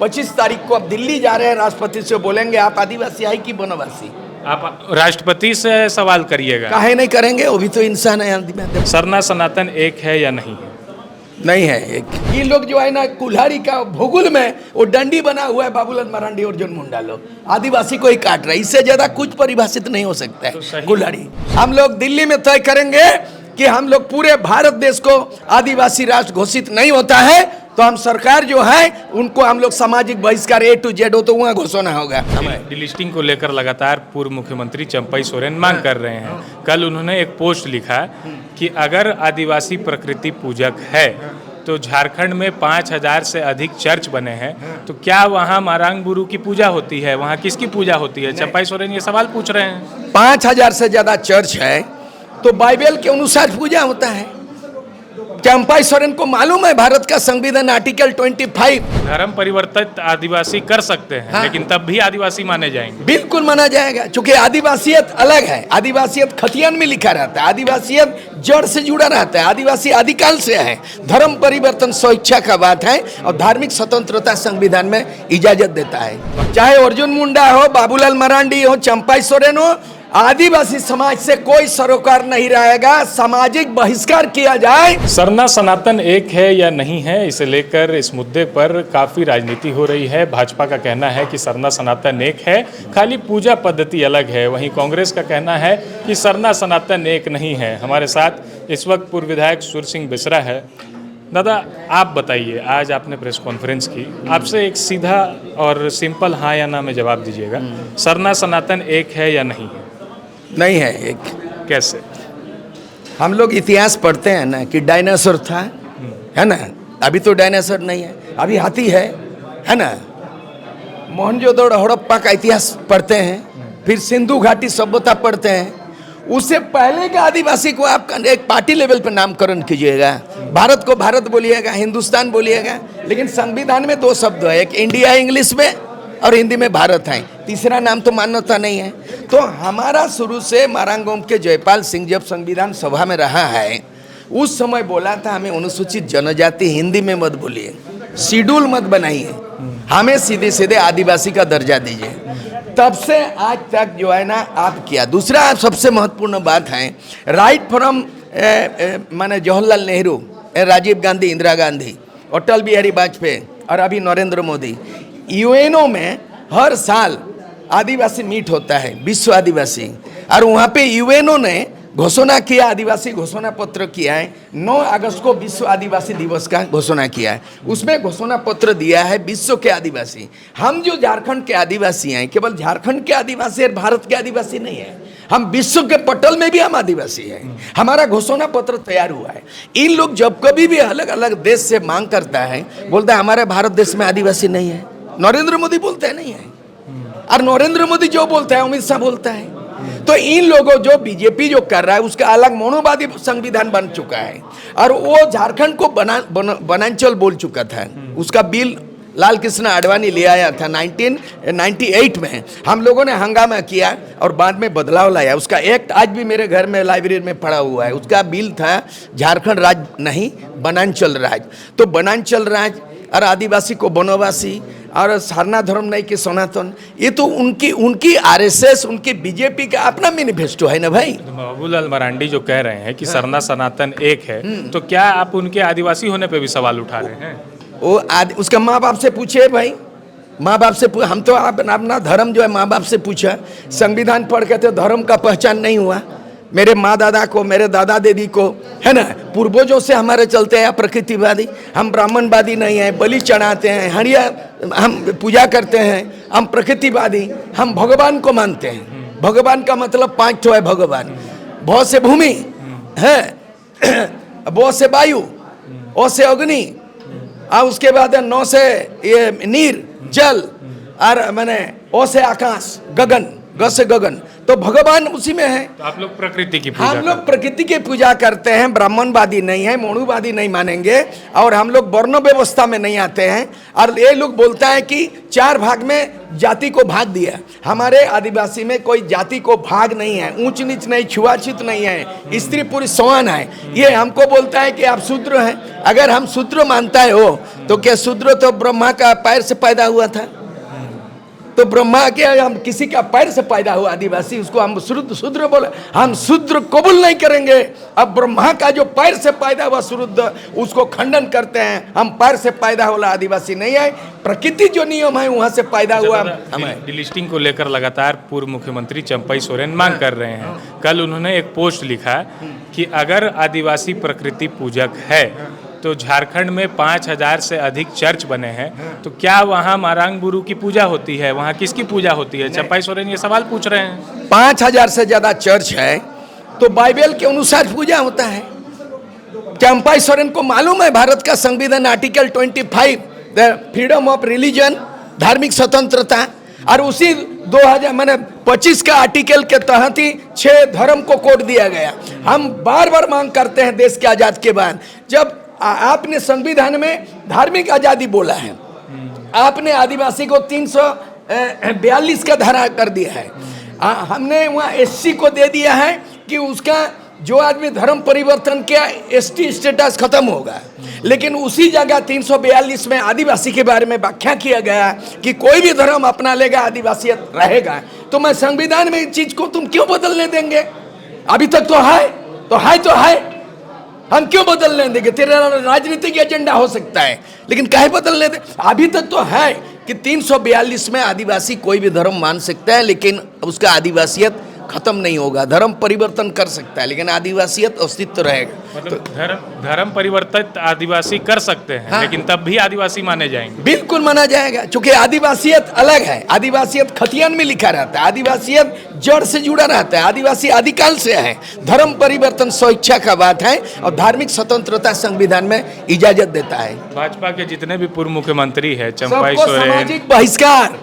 25 तारीख को अब दिल्ली जा रहे हैं, राष्ट्रपति से बोलेंगे आप आदिवासी है कि बनवासी। आप राष्ट्रपति से सवाल करिएगा। काहे नहीं करेंगे, वो भी तो इंसान है। सरना सनातन एक है या नहीं है? नहीं है एक। ये लोग जो है ना कुल्हाड़ी का भूगोल में वो डंडी बना हुआ है, बाबूलाल मरांडी और अर्जुन मुंडा लोग आदिवासी को ही काट रहे हैं। इससे ज्यादा कुछ परिभाषित नहीं हो सकता है कुल्हाड़ी। हम लोग दिल्ली में तय करेंगे कि हम लोग पूरे भारत देश को आदिवासी राष्ट्र घोषित नहीं होता है तो हम सरकार जो है उनको हम लोग सामाजिक बहिष्कार A to Z हो तो वहाँ घोषणा होगा। डिलिस्टिंग को लेकर लगातार पूर्व मुख्यमंत्री चंपई सोरेन मांग कर रहे हैं। कल उन्होंने एक पोस्ट लिखा कि अगर आदिवासी प्रकृति पूजक है तो झारखंड में 5000 से अधिक चर्च बने हैं, तो क्या वहाँ मारांग गुरु की पूजा होती है? वहाँ किसकी पूजा होती है? चंपई सोरेन ये सवाल पूछ रहे हैं। 5000 से ज्यादा चर्च है तो बाइबल के अनुसार पूजा होता है। चंपई सोरेन को मालूम है भारत का संविधान आर्टिकल 25 धर्म परिवर्तित आदिवासी कर सकते हैं। हाँ। लेकिन तब भी आदिवासी माने जाएंगे। बिल्कुल माना जाएगा, क्योंकि आदिवासियत अलग है। आदिवासियत खतियान में लिखा रहता है, आदिवासियत जड़ से जुड़ा रहता है, आदिवासी आदिकाल से है। धर्म परिवर्तन स्वेच्छा का बात है और धार्मिक स्वतंत्रता संविधान में इजाजत देता है। चाहे अर्जुन मुंडा हो, बाबूलाल मरांडी हो, चंपई सोरेन हो, आदिवासी समाज से कोई सरोकार नहीं रहेगा। सामाजिक बहिष्कार किया जाए। सरना सनातन एक है या नहीं है, इसे लेकर इस मुद्दे पर काफ़ी राजनीति हो रही है। भाजपा का कहना है कि सरना सनातन एक है, खाली पूजा पद्धति अलग है। वहीं कांग्रेस का कहना है कि सरना सनातन एक नहीं है। हमारे साथ इस वक्त पूर्व विधायक सूर्य सिंह बिसरा है। दादा, आप बताइए, आज आपने प्रेस कॉन्फ्रेंस की, आपसे एक सीधा और सिंपल हाँ या ना में जवाब दीजिएगा। सरना सनातन एक है या नहीं है? नहीं है एक। कैसे? हम लोग इतिहास पढ़ते हैं ना कि डायनासोर था, है ना। अभी तो डायनासोर नहीं है, अभी हाथी है ना। मोहनजोदड़ो हड़प्पा का इतिहास पढ़ते हैं, फिर सिंधु घाटी सभ्यता पढ़ते हैं। उससे पहले के आदिवासी को आप एक पार्टी लेवल पर नामकरण कीजिएगा। भारत को भारत बोलिएगा, हिंदुस्तान बोलिएगा, लेकिन संविधान में 2 शब्द है, एक इंडिया इंग्लिश में और हिंदी में भारत है। तीसरा नाम तो मान्यता नहीं है। तो हमारा शुरू से मारांगोम के जयपाल सिंह जब संविधान सभा में रहा है, उस समय बोला था हमें अनुसूचित जनजाति हिंदी में मत बोलिए, शेड्यूल मत बनाइए, हमें सीधे सीधे आदिवासी का दर्जा दीजिए। तब से आज तक जो है ना आप किया। दूसरा सबसे महत्वपूर्ण बात है, राइट फ्रॉम माने जवाहरलाल नेहरू, राजीव गांधी, इंदिरा गांधी, अटल बिहारी वाजपेयी और अभी नरेंद्र मोदी, यूएनओ में हर साल आदिवासी मीट होता है, विश्व आदिवासी, और वहाँ पे यूएनओ ने घोषणा किया, आदिवासी घोषणा पत्र किया है। 9 अगस्त को विश्व आदिवासी दिवस का घोषणा किया है। उसमें घोषणा पत्र दिया है विश्व के आदिवासी। हम जो झारखंड के आदिवासी हैं, केवल झारखंड के आदिवासी और भारत के आदिवासी नहीं है, हम विश्व के पटल में भी हम आदिवासी हैं। हमारा घोषणा पत्र तैयार हुआ है। इन लोग जब कभी भी अलग अलग देश से मांग करता है, बोलता है हमारे भारत देश में आदिवासी नहीं है। नरेंद्र मोदी बोलते हैं नहीं है, और नरेंद्र मोदी जो बोलता है अमित शाह बोलता है। तो इन लोगों जो बीजेपी जो कर रहा है उसका अलग मोनोवादी संविधान बन चुका है, और वो झारखंड को वनांचल बोल चुका था। उसका बिल लाल कृष्ण आडवाणी ले आया था 1998 में। हम लोगों ने हंगामा किया और बाद में बदलाव लाया। उसका एक्ट आज भी मेरे घर में लाइब्रेरी में पड़ा हुआ है। उसका बिल था झारखंड राज्य नहीं, वनांचल राज्य। तो वनांचल राज्य और आदिवासी को वनवासी और सरना धर्म नहीं कि सनातन, ये तो उनकी आरएसएस, उनकी बीजेपी का अपना मैनिफेस्टो है ना भाई। बाबूलाल मरांडी जो कह रहे हैं कि सरना सनातन एक है, तो क्या आप उनके आदिवासी होने पे भी सवाल उठा रहे हैं? वो उसका माँ बाप से पूछे भाई, माँ बाप से हम तो अपना धर्म जो है माँ बाप से पूछा। संविधान पढ़ के तो धर्म का पहचान नहीं हुआ। मेरे माँ दादा को, मेरे दादा दीदी को, है ना, पूर्वजों से हमारे चलते हैं प्रकृतिवादी। हम ब्राह्मणवादी नहीं हैं, बलि चढ़ाते हैं, हड़िया हम पूजा करते हैं, हम प्रकृतिवादी, हम भगवान को मानते हैं। भगवान का मतलब 5 ठो है भगवान। भ से भूमि है, ब से वायु, ओ से अग्नि, और उसके बाद 9 से ये नीर जल, और मैंने ओ से आकाश, गगन, ग से गगन। तो भगवान उसी में है। तो आप लोग प्रकृति की पूजा हम लोग प्रकृति की पूजा करते हैं, ब्राह्मणवादी नहीं है, मनुवादी नहीं मानेंगे, और हम लोग वर्ण व्यवस्था में नहीं आते हैं। और ये लोग बोलता है कि 4 भाग में जाति को भाग दिया। हमारे आदिवासी में कोई जाति को भाग नहीं है, ऊंच नीच नहीं, छुआछूत नहीं है, स्त्री पुरुष समान है। ये हमको बोलता है कि आप शूद्र हैं। अगर हम शूद्र मानता है हो, तो क्या शूद्र तो ब्रह्मा का पैर से पैदा हुआ था? तो ब्रह्मा के हम किसी का पैर से पैदा हुआ आदिवासी, उसको हम शूद्र बोले? हम शूद्र कबूल नहीं करेंगे। अब ब्रह्मा का जो पैर से पैदा हुआ शूद्र, उसको खंडन करते हैं। हम पैर से पैदा हुआ आदिवासी नहीं है, प्रकृति जो नियम है वहां से पैदा हुआ हम है। डिलिस्टिंग को लेकर लगातार पूर्व मुख्यमंत्री चंपई सोरेन मांग कर रहे हैं। कल उन्होंने एक पोस्ट लिखा कि अगर आदिवासी प्रकृति पूजक है तो झारखंड में 5000 से अधिक चर्च बने हैं, तो क्या वहाँ मारांग गुरु की पूजा होती है? वहाँ किसकी पूजा होती है? चंपई सोरेन ये सवाल पूछ रहे हैं। 5000 से ज्यादा चर्च है तो बाइबल के अनुसार पूजा होता है। चंपई सोरेन को मालूम है भारत का संविधान आर्टिकल 25 फ्रीडम ऑफ रिलीजन, धार्मिक स्वतंत्रता, और उसी 2025 का आर्टिकल के तहत ही 6 धर्म को कोड दिया गया। हम बार बार मांग करते हैं देश के आजाद के बाद, जब आपने संविधान में धार्मिक आजादी बोला है, आपने आदिवासी को 342 का धारा कर दिया है, हमने वहाँ एससी को दे दिया है कि उसका जो आदमी धर्म परिवर्तन किया एसटी स्टेटस खत्म होगा। लेकिन उसी जगह 342 में आदिवासी के बारे में व्याख्या किया गया कि कोई भी धर्म अपना लेगा आदिवासियत रहेगा। तो मैं संविधान में इस चीज को तुम क्यों बदलने देंगे? अभी तक तो है, तो है, हम क्यों बदलने देंगे? तेरा राजनीतिक एजेंडा हो सकता है, लेकिन काहे बदलने दे? अभी तक तो है कि 342 में आदिवासी कोई भी धर्म मान सकता है, लेकिन उसका आदिवासियत खत्म नहीं होगा। धर्म परिवर्तन कर सकता है, लेकिन आदिवासियत अस्तित्व रहेगा। मतलब धर्म परिवर्तित आदिवासी कर सकते हैं, लेकिन तब भी आदिवासी माने जाएंगे। बिल्कुल माना जाएगा, क्योंकि आदिवासियत अलग है। आदिवासियत खतियान में लिखा रहता है, आदिवासियत जड़ से जुड़ा रहता है, आदिवासी आदिकाल से है। धर्म परिवर्तन स्वेच्छा का बात है, और धार्मिक स्वतंत्रता संविधान में इजाजत देता है। भाजपा के जितने भी पूर्व मुख्यमंत्री है, चंपई सबको सोरेन, सामाजिक बहिष्कार,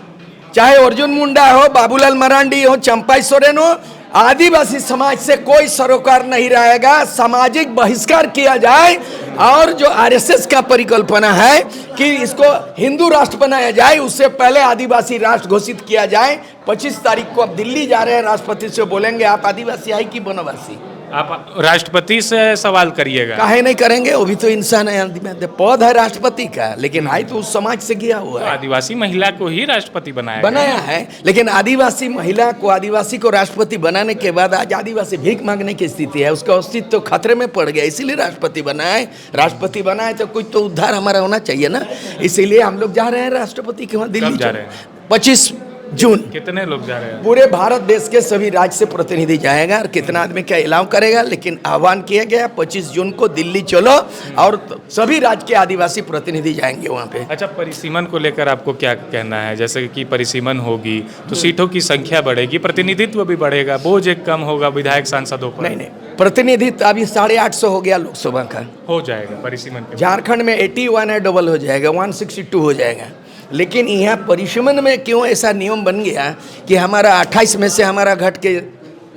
चाहे अर्जुन मुंडा हो, बाबूलाल मरांडी हो, चंपई सोरेन हो, आदिवासी समाज से कोई सरोकार नहीं रहेगा। सामाजिक बहिष्कार किया जाए, और जो आरएसएस का परिकल्पना है कि इसको हिंदू राष्ट्र बनाया जाए, उससे पहले आदिवासी राष्ट्र घोषित किया जाए। 25 तारीख को अब दिल्ली जा रहे हैं, राष्ट्रपति से बोलेंगे आप आदिवासी है कि वनवासी? आप राष्ट्रपति से सवाल करिएगा। काहे नहीं करेंगे? वो भी तो इंसान है, पद है राष्ट्रपति का, लेकिन आई तो उस समाज से गया हुआ है। आदिवासी महिला को ही राष्ट्रपति बनाया है, लेकिन आदिवासी महिला को, आदिवासी को राष्ट्रपति बनाने के बाद आज आदिवासी भीख मांगने की स्थिति है, उसका अस्तित्व तो खतरे में पड़ गया। इसीलिए राष्ट्रपति बनाए तो कुछ तो उद्धार हमारा होना चाहिए ना। इसीलिए हम लोग जा रहे हैं राष्ट्रपति के वहाँ दिल्ली जा रहे हैं। 25 जून। कितने लोग जा रहे हैं? पूरे भारत देश के सभी राज्य से प्रतिनिधि जाएगा, और कितना आदमी क्या अलाउ करेगा, लेकिन आह्वान किया गया 25 जून को दिल्ली चलो, और सभी राज्य के आदिवासी प्रतिनिधि जाएंगे वहाँ पे। अच्छा, परिसीमन को लेकर आपको क्या कहना है? जैसे कि परिसीमन होगी तो सीटों की संख्या बढ़ेगी, प्रतिनिधित्व भी बढ़ेगा, बोझ एक कम होगा विधायक सांसदों पर। नहीं, प्रतिनिधित्व अभी 850 हो गया लोकसभा का, हो जाएगा परिसीमन। झारखंड में 81 है, डबल हो जाएगा, 162 हो जाएगा। लेकिन यहाँ परिसीमन में क्यों ऐसा नियम बन गया कि हमारा 28 में से हमारा घट के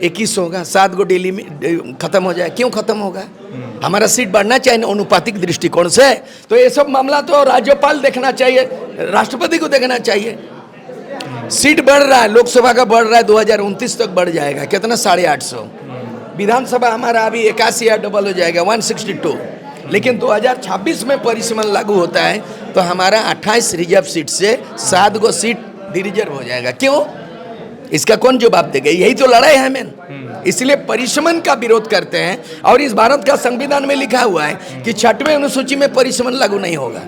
21 होगा, 7 गो डेली में खत्म हो जाए? क्यों खत्म होगा? हमारा सीट बढ़ना चाहिए अनुपातिक दृष्टिकोण से। तो ये सब मामला तो राज्यपाल देखना चाहिए, राष्ट्रपति को देखना चाहिए। सीट बढ़ रहा है, लोकसभा का बढ़ रहा है, 2029 तक बढ़ जाएगा। कितना? 850। विधानसभा हमारा अभी 81 या डबल हो जाएगा, 162। लेकिन 2026 में परिसीमन लागू होता है तो हमारा 28 रिजर्व सीट से 7 गो सीट रिजर्व हो जाएगा। क्यों? इसका कौन जवाब देगा? यही तो लड़ाई है मेन। इसलिए परिसीमन का विरोध करते हैं, और इस भारत का संविधान में लिखा हुआ है कि 6वें अनुसूची में परिसीमन लागू नहीं होगा।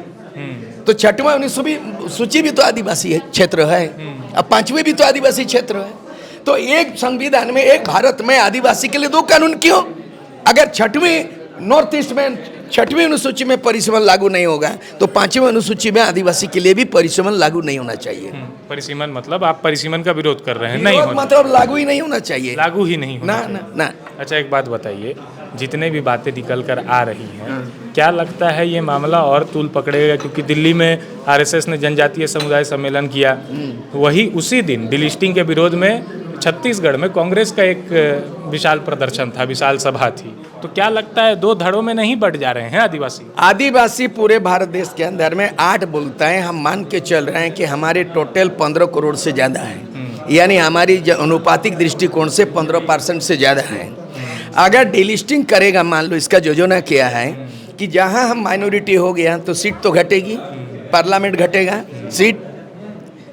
तो 6वें अनुसूची भी तो आदिवासी क्षेत्र है, अब 5वें भी तो आदिवासी क्षेत्र है। तो एक संविधान में, एक भारत में आदिवासी के लिए 2 कानून क्यों? अगर 6वीं नॉर्थ ईस्ट में 6वीं अनुसूची में परिसीमन लागू नहीं होगा, तो 5वीं अनुसूची में आदिवासी के लिए भी परिसीमन लागू नहीं होना चाहिए। परिसीमन मतलब आप परिसीमन का विरोध कर रहे हैं? नहीं होना, मतलब लागू ही नहीं होना चाहिए, लागू ही नहीं होना ना। अच्छा, एक बात बताइए, जितने भी बातें निकल कर आ रही हैं, क्या लगता है ये मामला और तूल पकड़ेगा? क्योंकि दिल्ली में आरएसएस ने जनजातीय समुदाय सम्मेलन किया, वही उसी दिन डिलिस्टिंग के विरोध में छत्तीसगढ़ में कांग्रेस का एक विशाल प्रदर्शन था, विशाल सभा थी, तो क्या लगता है दो धड़ों में नहीं बट जा रहे हैं आदिवासी? आदिवासी पूरे भारत देश के अंदर में 8 बोलता है। हम मान के चल रहे हैं कि हमारे टोटल 15 करोड़ से ज़्यादा है, यानी हमारी अनुपातिक दृष्टिकोण से 15% से ज़्यादा है। अगर डिलिस्टिंग करेगा, मान लो इसका योजना किया है कि जहां हम माइनॉरिटी हो गया तो सीट तो घटेगी, पार्लियामेंट घटेगा, सीट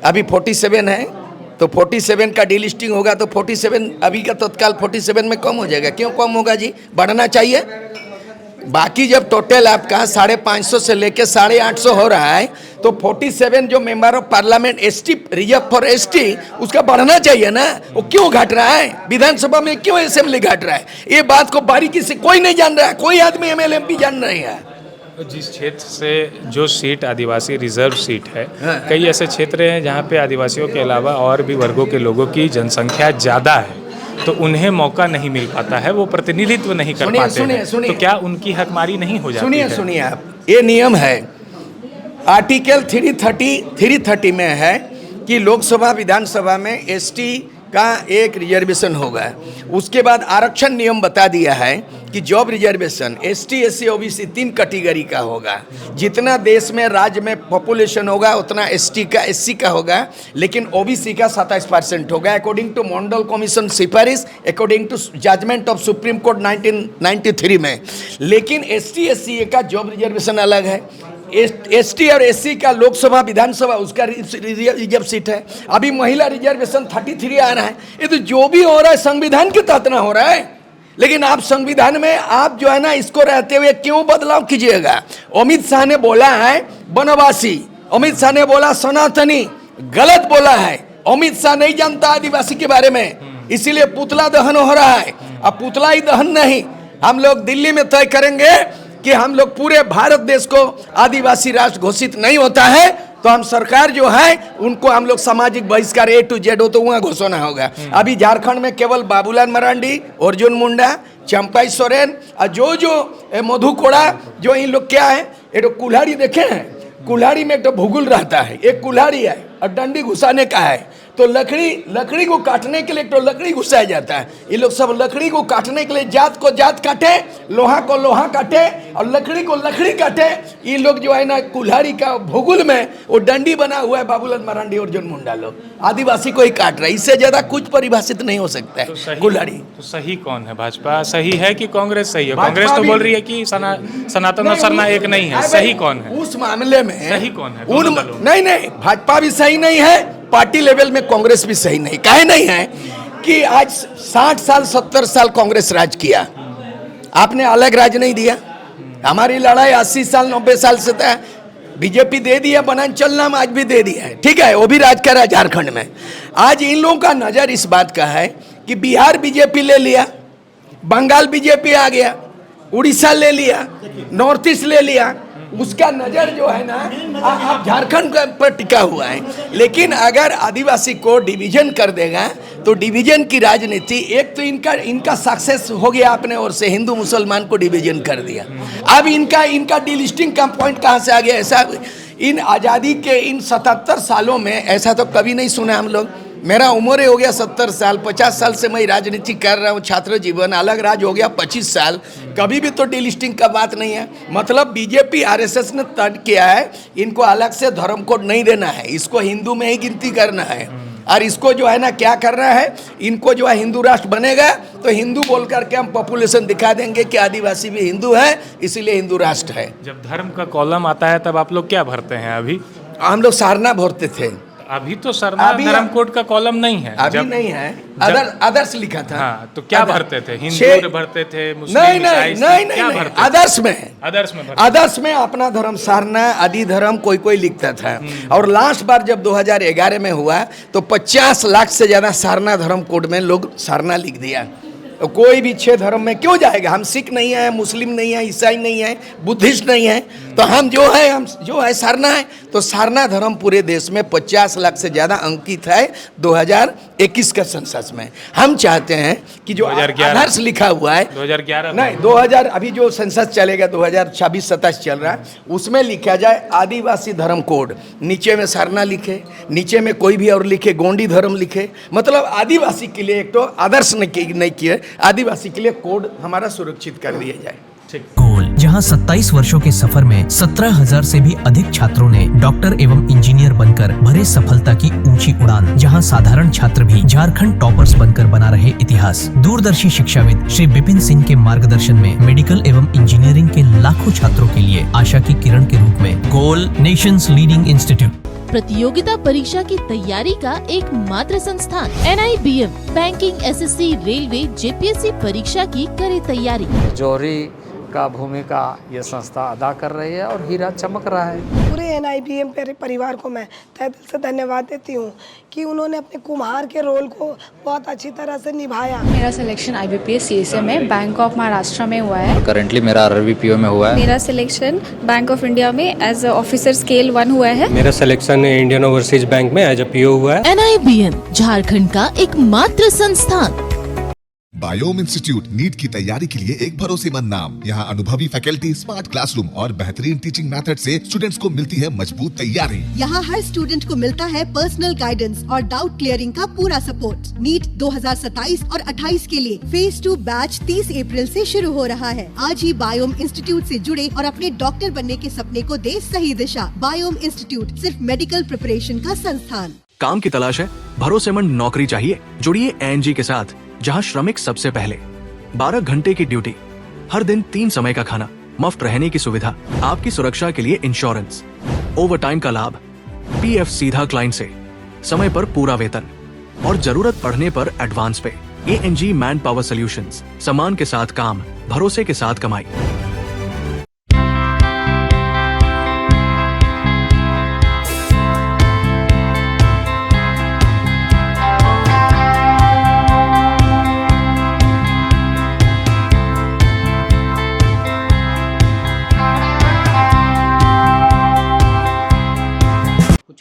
अभी 47 है तो 47 का डिलिस्टिंग होगा तो 47 अभी का तत्काल 47 में कम हो जाएगा। क्यों कम होगा जी? बढ़ना चाहिए। बाकी जब टोटल आपका 550 से लेके 850 हो रहा है तो 47 जो member of parliament ST, reserve for ST, उसका बढ़ना चाहिए ना। वो क्यों घट रहा है? विधानसभा में क्यों असेंबली घट रहा है? ये बात को बारीकी से कोई नहीं जान रहा है, कोई आदमी एमएलए एमपी जान नहीं है। जिस क्षेत्र से जो सीट आदिवासी रिजर्व सीट है, कई ऐसे क्षेत्र हैं जहाँ पे आदिवासियों के अलावा और भी वर्गों के लोगों की जनसंख्या ज़्यादा है, तो उन्हें मौका नहीं मिल पाता है, वो प्रतिनिधित्व नहीं कर पाते हैं। तो क्या उनकी हकमारी नहीं हो जाती है? सुनिए आप, ये नियम है आर्टिकल 330 में है कि लोकसभा विधानसभा में एसटी का एक रिजर्वेशन होगा। उसके बाद आरक्षण नियम बता दिया है कि job reservation ST, SC, OBC 3 category का होगा। जितना देश में राज्य में पॉपुलेशन होगा उतना एसटी का, एससी का होगा, लेकिन ओबीसी का 27% होगा अकॉर्डिंग टू मंडल कमीशन सिफारिश, according to judgment of supreme court 1993 में। लेकिन एसटी, एससी का जॉब रिजर्वेशन अलग है। एसटी और एससी का लोकसभा विधानसभा उसका रिजर्व सीट है। अभी महिला रिजर्वेशन 33 आ रहा है। ये तो जो भी हो रहा है संविधान के तहत ना हो रहा है, लेकिन आप संविधान में आप जो है ना इसको रहते हुए क्यों बदलाव कीजिएगा? अमित शाह ने बोला है वनवासी, अमित शाह ने बोला सनातनी, गलत बोला है। अमित शाह नहीं जानता आदिवासी के बारे में, इसीलिए पुतला दहन हो रहा है। अब पुतला ही दहन नहीं, हम लोग दिल्ली में तय करेंगे कि हम लोग पूरे भारत देश को आदिवासी राष्ट्र घोषित नहीं होता है तो हम सरकार जो है उनको हम लोग सामाजिक बहिष्कार A to Z हो तो वहाँ घोषणा होगा। अभी झारखंड में केवल बाबूलाल मरांडी, अर्जुन मुंडा, चंपाई सोरेन और जो मधु कोड़ा, जो इन लोग क्या है, ये तो कुल्हाड़ी देखे हैं, कुल्हाड़ी में तो भूगुल रहता है, एक कुल्हाड़ी है और डंडी घुसाने का है, तो लकड़ी को काटने के लिए तो लकड़ी घुसाया जाता है। ये लोग सब लकड़ी को काटने के लिए जात को जात काटे, लोहा को लोहा काटे और लकड़ी को लकड़ी काटे। ये लोग जो है ना कुल्हाड़ी का भूगुल में वो डंडी बना हुआ है बाबूलाल मरांडी और अर्जुन मुंडा लोग आदिवासी को ही काट रहे हैं। इससे ज्यादा कुछ परिभाषित नहीं हो सकता है। कुल्हाड़ी तो सही कौन है? भाजपा सही है कि कांग्रेस सही है? कांग्रेस तो बोल रही है कि सनातन और सरना एक नहीं है। सही कौन है उस मामले में? सही कौन है? नहीं, भाजपा भी सही नहीं है, पार्टी लेवल में कांग्रेस भी सही नहीं। काहे नहीं है कि आज 60 साल 70 साल कांग्रेस राज किया, आपने अलग राज नहीं दिया। हमारी लड़ाई 80 साल 90 साल से था। बीजेपी दे दिया बनांचल नाम, आज भी दे दिया है, ठीक है, वो भी राज कर रहा है झारखंड में। आज इन लोगों का नजर इस बात का है कि बिहार बीजेपी ले लिया, बंगाल बीजेपी आ गया, उड़ीसा ले लिया, नॉर्थ ईस्ट ले लिया, उसका नजर जो है ना आप झारखंड पर टिका हुआ है। लेकिन अगर आदिवासी को डिवीजन कर देगा तो डिवीजन की राजनीति, एक तो इनका सक्सेस हो गया अपने ओर से, हिंदू मुसलमान को डिवीजन कर दिया। अब इनका डिलिस्टिंग का पॉइंट कहाँ से आ गया? ऐसा इन आज़ादी के इन 77 सालों में ऐसा तो कभी नहीं सुना हम लोग। मेरा उम्र हो गया 70 साल, 50 साल से मैं राजनीति कर रहा हूँ, छात्र जीवन अलग राज हो गया 25 साल, कभी भी तो डिलिस्टिंग का बात नहीं है। मतलब बीजेपी आरएसएस ने तय किया है इनको अलग से धर्म कोड नहीं देना है, इसको हिंदू में ही गिनती करना है। और इसको जो है ना क्या करना है, इनको जो है हिंदू राष्ट्र बनेगा तो हिंदू बोल करके हम पॉपुलेशन दिखा देंगे कि आदिवासी भी हिंदू है, इसीलिए हिंदू राष्ट्र है। जब धर्म का कॉलम आता है तब आप लोग क्या भरते हैं? अभी हम लोग सारना भरते थे। अभी तो सरना धर्म कोड का कॉलम नहीं है, अभी नहीं है, आदर्श लिखा था। हाँ, तो क्या भरते थे? हिंदू भरते थे, मुस्लिम, नहीं, आदर्श में अपना धर्म सारना आदि धर्म कोई लिखता था। और लास्ट बार जब 2011 में हुआ तो 50 लाख से ज्यादा सारना धर्म कोड में लोग सारना लिख दिया। तो कोई भी 6 धर्म में क्यों जाएगा? हम सिख नहीं है, मुस्लिम नहीं है, ईसाई नहीं है, बुद्धिस्ट नहीं है, तो हम जो है सारना है, तो सारना धर्म पूरे देश में 50 लाख से ज़्यादा अंकित है 2021 का सेंसस में। हम चाहते हैं कि जो 2011 आदर्श लिखा हुआ है 2011 नहीं 2000 अभी जो सेंसस चलेगा 2026-27 चल रहा है, उसमें लिखा जाए आदिवासी धर्म कोड, नीचे में सारना लिखे, नीचे में कोई भी और लिखे, गोंडी धर्म लिखे, मतलब आदिवासी के लिए एक तो आदर्श नहीं किए, आदिवासी के लिए कोड हमारा सुरक्षित कर दिया जाए। गोल, जहां 27 वर्षों के सफर में 17,000 से भी अधिक छात्रों ने डॉक्टर एवं इंजीनियर बनकर भरे सफलता की ऊंची उड़ान, जहां साधारण छात्र भी झारखंड टॉपर्स बनकर बना रहे इतिहास। दूरदर्शी शिक्षाविद श्री विपिन सिंह के मार्गदर्शन में मेडिकल एवं इंजीनियरिंग के लाखों छात्रों के लिए आशा की किरण के रूप में गोल, नेशंस लीडिंग इंस्टीट्यूट। प्रतियोगिता परीक्षा की तैयारी का एकमात्र संस्थान NIBM banking, SSC, railway, JPSC परीक्षा की करे तैयारी। जौहरी का भूमिका ये संस्था अदा कर रही है और हीरा चमक रहा है। पूरे NIBM परिवार को मैं तहे दिल से धन्यवाद देती हूँ कि उन्होंने अपने कुम्हार के रोल को बहुत अच्छी तरह से निभाया। मेरा सिलेक्शन IBPS CSA में बैंक ऑफ महाराष्ट्र में हुआ है। करेंटली मेरा RRBPO में हुआ है। मेरा सिलेक्शन बैंक ऑफ इंडिया में एज ऑफिसर स्केल 1 हुआ है। मेरा सिलेक्शन इंडियन ओवरसीज बैंक में एज PO हुआ है। NIBM झारखंड का एकमात्र संस्थान। बायोम इंस्टीट्यूट नीट की तैयारी के लिए एक भरोसेमंद नाम। यहाँ अनुभवी फैकल्टी, स्मार्ट क्लासरूम और बेहतरीन टीचिंग मेथड से स्टूडेंट्स को मिलती है मजबूत तैयारी। यहाँ हर स्टूडेंट को मिलता है पर्सनल गाइडेंस और डाउट क्लियरिंग का पूरा सपोर्ट। नीट 2027 और 28 के लिए फेज 2 बैच 30 अप्रैल से शुरू हो रहा है। आज ही बायोम इंस्टीट्यूट से जुड़े और अपने डॉक्टर बनने के सपने को दे सही दिशा। बायोम इंस्टीट्यूट सिर्फ मेडिकल प्रिपरेशन का संस्थान। काम की तलाश है, भरोसेमंद नौकरी चाहिए? जुड़िए ANG के साथ, जहां श्रमिक सबसे पहले। 12 घंटे की ड्यूटी, हर दिन 3 समय का खाना, मुफ्त रहने की सुविधा, आपकी सुरक्षा के लिए इंश्योरेंस, ओवर टाइम का लाभ, PF सीधा क्लाइंट से, समय पर पूरा वेतन और जरूरत पड़ने पर एडवांस पे। ANG मैन पावर सॉल्यूशंस, सम्मान के साथ काम, भरोसे के साथ कमाई।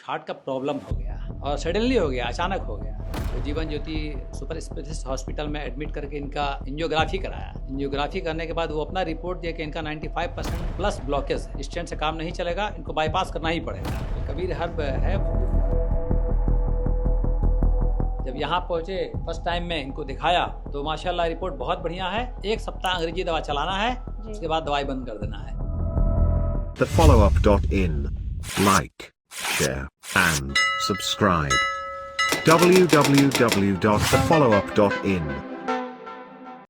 हार्ट का प्रॉब्लम हो गया और सडनली हो गया, अचानक हो गया। तो Jeevan Jyoti super specialist hospital में एडमिट करके इनका एंजियोग्राफी कराया। एंजियोग्राफी करने के बाद वो अपना रिपोर्ट दिया कि इनका 95% प्लस ब्लॉकेज है, स्टेंट से काम नहीं चलेगा, इनको बाईपास करना ही पड़ेगा। तो कबीर हर्ब है। जब यहाँ पहुँचे फर्स्ट टाइम में इनको दिखाया तो माशाल्लाह रिपोर्ट बहुत बढ़िया है। 1 सप्ताह अंग्रेजी दवा चलाना है, उसके बाद दवाई बंद कर देना है। TheFollowUp.in. Like, share and subscribe. www.thefollowup.in